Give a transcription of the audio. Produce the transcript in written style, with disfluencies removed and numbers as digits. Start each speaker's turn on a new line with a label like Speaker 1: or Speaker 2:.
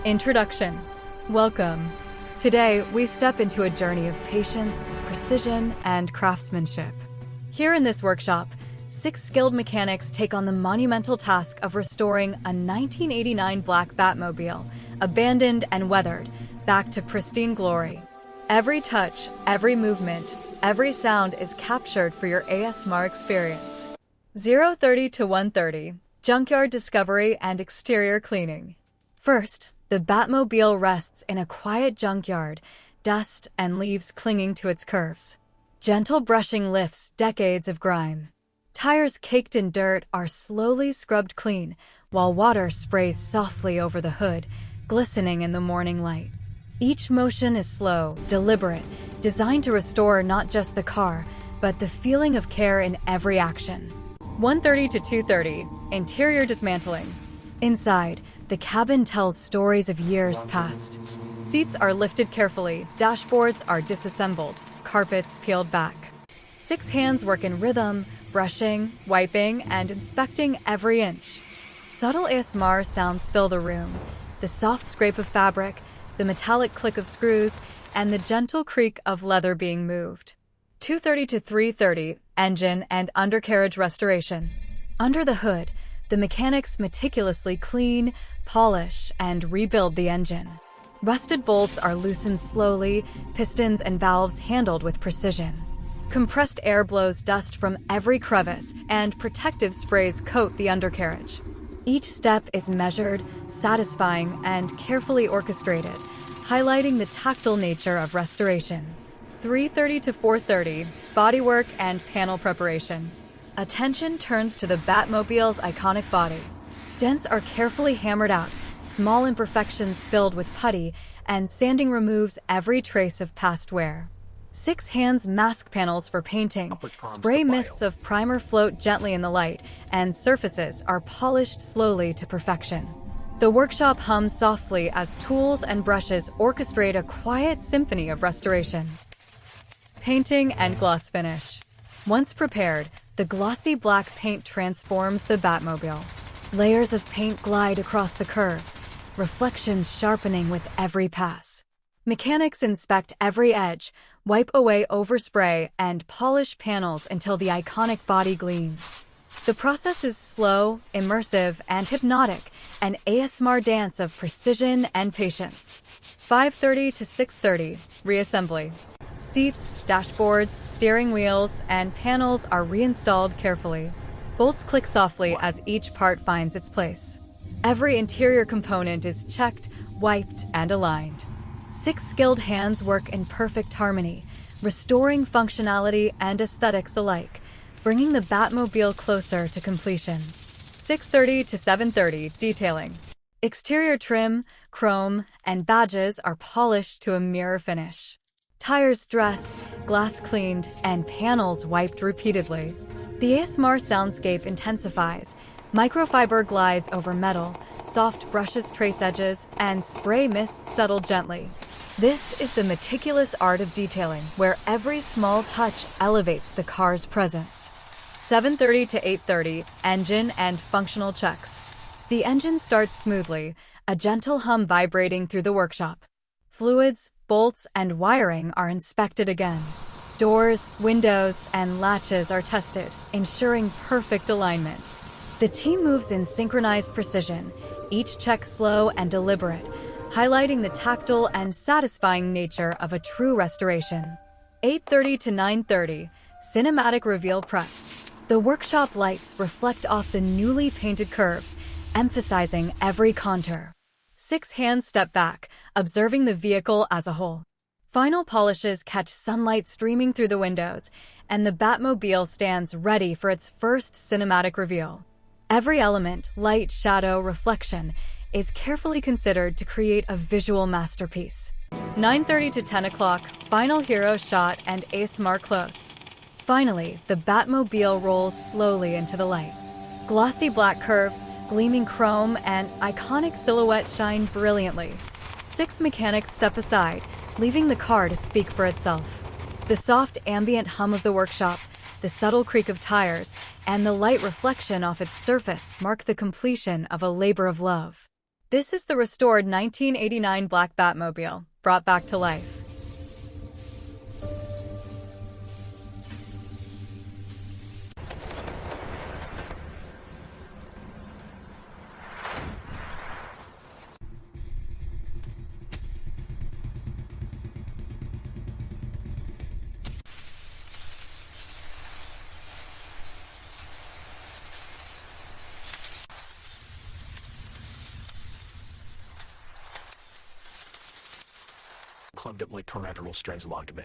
Speaker 1: Introduction. Welcome. Today, we step into a journey of patience, precision, and craftsmanship. Here in this workshop, 6 skilled mechanics take on the monumental task of restoring a 1989 black Batmobile, abandoned and weathered, back to pristine glory. Every touch, every movement, every sound is captured for your ASMR experience. 0:30 to 1:30, junkyard discovery and exterior cleaning. First, the Batmobile rests in a quiet junkyard, dust and leaves clinging to its curves. Gentle brushing lifts decades of grime. Tires caked in dirt are slowly scrubbed clean, while water sprays softly over the hood, glistening in the morning light. Each motion is slow, deliberate, designed to restore not just the car, but the feeling of care in every action. 1:30 to 2:30, interior dismantling. Inside, the cabin tells stories of years past. Seats are lifted carefully, dashboards are disassembled, carpets peeled back. 6 hands work in rhythm, brushing, wiping, and inspecting every inch. Subtle ASMR sounds fill the room. The soft scrape of fabric, the metallic click of screws, and the gentle creak of leather being moved. 2:30 to 3:30, engine and undercarriage restoration. Under the hood, the mechanics meticulously clean, polish, and rebuild the engine. Rusted bolts are loosened slowly, pistons and valves handled with precision. Compressed air blows dust from every crevice, and protective sprays coat the undercarriage. Each step is measured, satisfying, and carefully orchestrated, highlighting the tactile nature of restoration. 3:30 to 4:30, bodywork and panel preparation. Attention turns to the Batmobile's iconic body. Dents are carefully hammered out, small imperfections filled with putty, and sanding removes every trace of past wear. 6 hands mask panels for painting, spray mists of primer float gently in the light, and surfaces are polished slowly to perfection. The workshop hums softly as tools and brushes orchestrate a quiet symphony of restoration. Painting and gloss finish. Once prepared, the glossy black paint transforms the Batmobile. Layers of paint glide across the curves, reflections sharpening with every pass. Mechanics inspect every edge, wipe away overspray, and polish panels until the iconic body gleams. The process is slow, immersive, and hypnotic, an ASMR dance of precision and patience. 5:30 to 6:30, reassembly. Seats, dashboards, steering wheels, and panels are reinstalled carefully. Bolts click softly as each part finds its place. Every interior component is checked, wiped, and aligned. 6 skilled hands work in perfect harmony, restoring functionality and aesthetics alike, bringing the Batmobile closer to completion. 6:30 to 7:30, detailing. Exterior trim, chrome, and badges are polished to a mirror finish. Tires dressed, glass cleaned, and panels wiped repeatedly. The ASMR soundscape intensifies. Microfiber glides over metal, soft brushes trace edges, and spray mists settle gently. This is the meticulous art of detailing, where every small touch elevates the car's presence. 7:30 to 8:30, engine and functional checks. The engine starts smoothly, a gentle hum vibrating through the workshop. Fluids, bolts, and wiring are inspected again. Doors, windows, and latches are tested, ensuring perfect alignment. The team moves in synchronized precision, each check slow and deliberate, highlighting the tactile and satisfying nature of a true restoration. 8:30 to 9:30, cinematic reveal prep. The workshop lights reflect off the newly painted curves, emphasizing every contour. 6 hands step back, observing the vehicle as a whole. Final polishes catch sunlight streaming through the windows, and the Batmobile stands ready for its first cinematic reveal. Every element, light, shadow, reflection, is carefully considered to create a visual masterpiece. 9:30 to 10 o'clock, final hero shot and ASMR close. Finally, the Batmobile rolls slowly into the light. Glossy black curves, gleaming chrome, and iconic silhouette shine brilliantly. 6 mechanics step aside, leaving the car to speak for itself. The soft ambient hum of the workshop, the subtle creak of tires, and the light reflection off its surface mark the completion of a labor of love. This is the restored 1989 black Batmobile, brought back to life.
Speaker 2: Climbed up like torrential strands along to me.